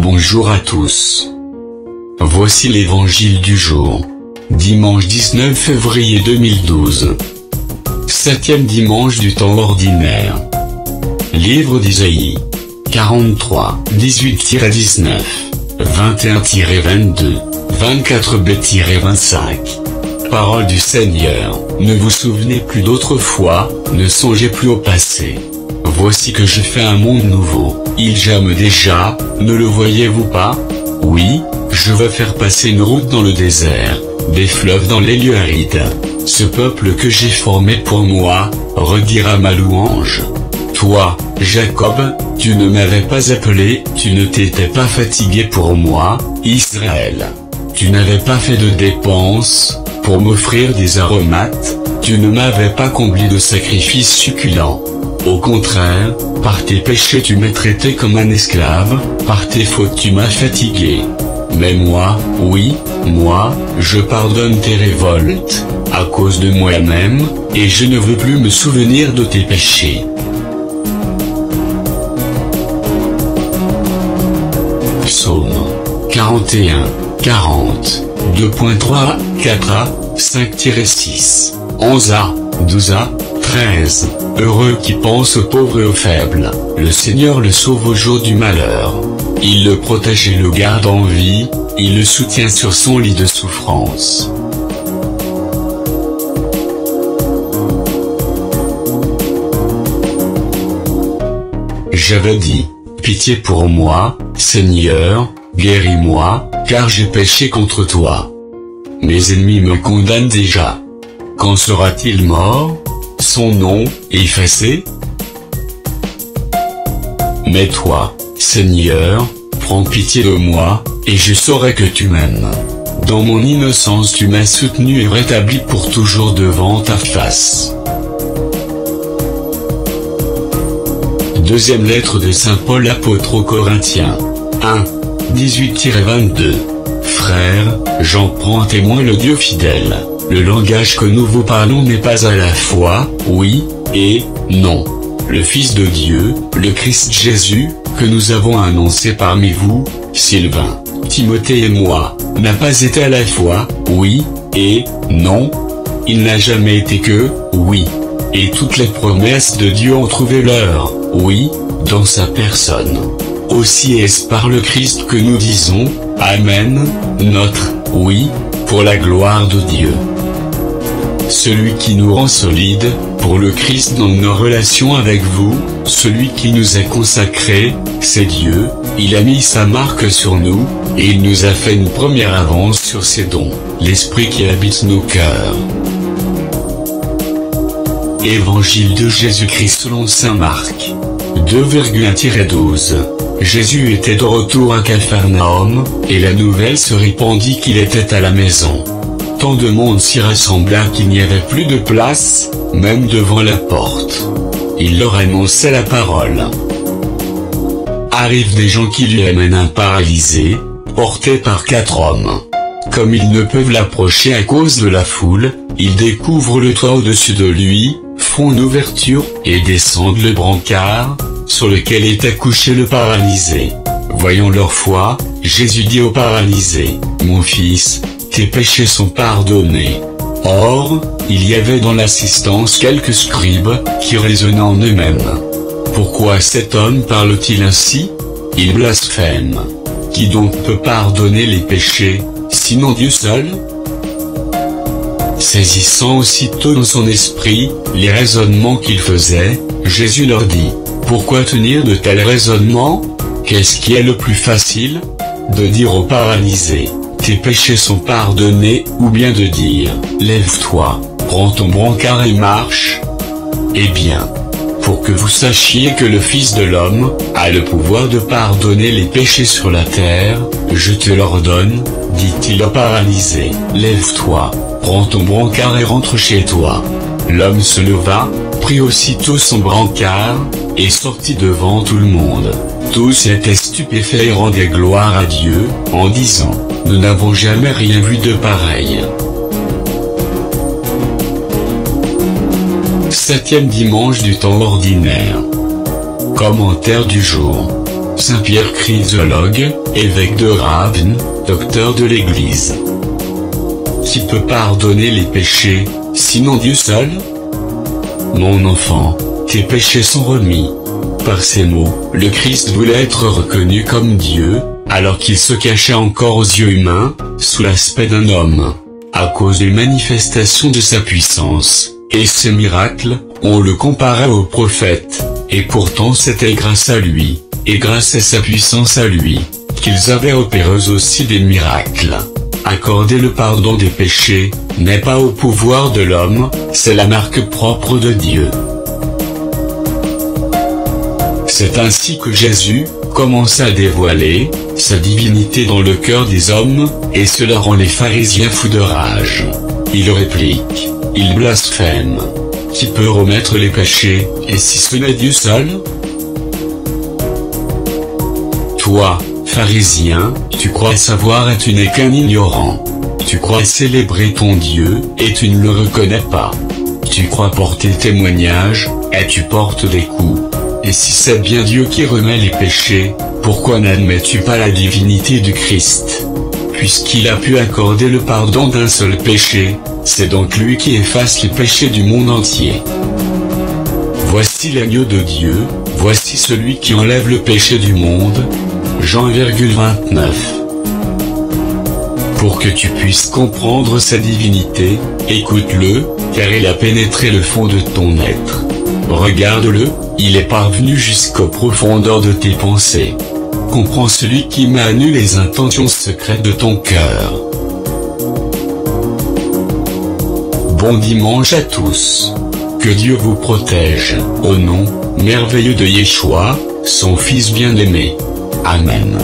Bonjour à tous. Voici l'évangile du jour. Dimanche 19 février 2012. Septième dimanche du temps ordinaire. Livre d'Isaïe. 43, 18-19, 21-22, 24b-25. Parole du Seigneur. Ne vous souvenez plus d'autrefois, ne songez plus au passé. Voici que je fais un monde nouveau, il germe déjà, ne le voyez-vous pas? Oui, je vais faire passer une route dans le désert, des fleuves dans les lieux arides. Ce peuple que j'ai formé pour moi, redira ma louange. Toi, Jacob, tu ne m'avais pas appelé, tu ne t'étais pas fatigué pour moi, Israël. Tu n'avais pas fait de dépenses, pour m'offrir des aromates, tu ne m'avais pas comblé de sacrifices succulents. Au contraire, par tes péchés tu m'as traité comme un esclave, par tes fautes tu m'as fatigué. Mais moi, oui, moi, je pardonne tes révoltes, à cause de moi-même, et je ne veux plus me souvenir de tes péchés. Psaume 41, 40, 2.3, 4a, 5-6, 11a, 12a, 13. Heureux qui pense aux pauvres et aux faibles, le Seigneur le sauve au jour du malheur. Il le protège et le garde en vie, il le soutient sur son lit de souffrance. J'avais dit, pitié pour moi, Seigneur, guéris-moi, car j'ai péché contre toi. Mes ennemis me condamnent déjà. Quand sera-t-il mort? Son nom, effacé? Mais toi, Seigneur, prends pitié de moi, et je saurai que tu m'aimes. Dans mon innocence tu m'as soutenu et rétabli pour toujours devant ta face. Deuxième lettre de Saint Paul apôtre aux Corinthiens. 1, 18-22. Frères, j'en prends témoin le Dieu fidèle. Le langage que nous vous parlons n'est pas à la fois, oui, et non. Le Fils de Dieu, le Christ Jésus, que nous avons annoncé parmi vous, Sylvain, Timothée et moi, n'a pas été à la fois, oui, et non. Il n'a jamais été que, oui. Et toutes les promesses de Dieu ont trouvé leur, oui, dans sa personne. Aussi est-ce par le Christ que nous disons, Amen, notre, oui, pour la gloire de Dieu. Celui qui nous rend solides, pour le Christ dans nos relations avec vous, celui qui nous a consacrés, c'est Dieu, il a mis sa marque sur nous, et il nous a fait une première avance sur ses dons, l'Esprit qui habite nos cœurs. Évangile de Jésus-Christ selon saint Marc. 2,1-12. Jésus était de retour à Capharnaüm, et la nouvelle se répandit qu'il était à la maison. Tant de monde s'y rassembla qu'il n'y avait plus de place, même devant la porte. Il leur annonçait la parole. Arrivent des gens qui lui amènent un paralysé, porté par 4 hommes. Comme ils ne peuvent l'approcher à cause de la foule, ils découvrent le toit au-dessus de lui, font une ouverture, et descendent le brancard, sur lequel est accouché le paralysé. Voyant leur foi, Jésus dit au paralysé, « Mon fils, tes péchés sont pardonnés. » Or, il y avait dans l'assistance quelques scribes, qui raisonnaient en eux-mêmes. Pourquoi cet homme parle-t-il ainsi? Il blasphème. Qui donc peut pardonner les péchés, sinon Dieu seul? Saisissant aussitôt dans son esprit, les raisonnements qu'il faisait, Jésus leur dit, « Pourquoi tenir de tels raisonnements? Qu'est-ce qui est le plus facile? De dire au paralysé, tes péchés sont pardonnés, ou bien de dire, lève-toi, prends ton brancard et marche? Eh bien, pour que vous sachiez que le Fils de l'homme a le pouvoir de pardonner les péchés sur la terre, je te l'ordonne, dit-il au paralysé, lève-toi, prends ton brancard et rentre chez toi. L'homme se leva, prit aussitôt son brancard, et sortit devant tout le monde. Tous étaient stupéfaits et rendaient gloire à Dieu, en disant, nous n'avons jamais rien vu de pareil. Septième dimanche du temps ordinaire. Commentaire du jour. Saint Pierre Chrysologue, évêque de Ravenne, docteur de l'Église. Qui peut pardonner les péchés, sinon Dieu seul? Mon enfant, tes péchés sont remis. Par ces mots, le Christ voulait être reconnu comme Dieu, alors qu'il se cachait encore aux yeux humains, sous l'aspect d'un homme. À cause des manifestations de sa puissance, et ses miracles, on le comparait au prophète, et pourtant c'était grâce à lui, et grâce à sa puissance à lui, qu'ils avaient opéré aussi des miracles. Accorder le pardon des péchés, n'est pas au pouvoir de l'homme, c'est la marque propre de Dieu. C'est ainsi que Jésus commence à dévoiler sa divinité dans le cœur des hommes, et cela rend les pharisiens fous de rage. Ils répliquent, ils blasphèment. Qui peut remettre les péchés, et si ce n'est Dieu seul? Toi, pharisien, tu crois savoir et tu n'es qu'un ignorant. Tu crois célébrer ton Dieu, et tu ne le reconnais pas. Tu crois porter témoignage, et tu portes des coups. Et si c'est bien Dieu qui remet les péchés, pourquoi n'admets-tu pas la divinité du Christ? Puisqu'il a pu accorder le pardon d'un seul péché, c'est donc lui qui efface les péchés du monde entier. Voici l'agneau de Dieu, voici celui qui enlève le péché du monde. Jean 29. Pour que tu puisses comprendre sa divinité, écoute-le, car il a pénétré le fond de ton être. Regarde-le, il est parvenu jusqu'aux profondeurs de tes pensées. Comprends celui qui manie les intentions secrètes de ton cœur. Bon dimanche à tous. Que Dieu vous protège, au nom merveilleux de Yeshua, son Fils bien-aimé. Amen.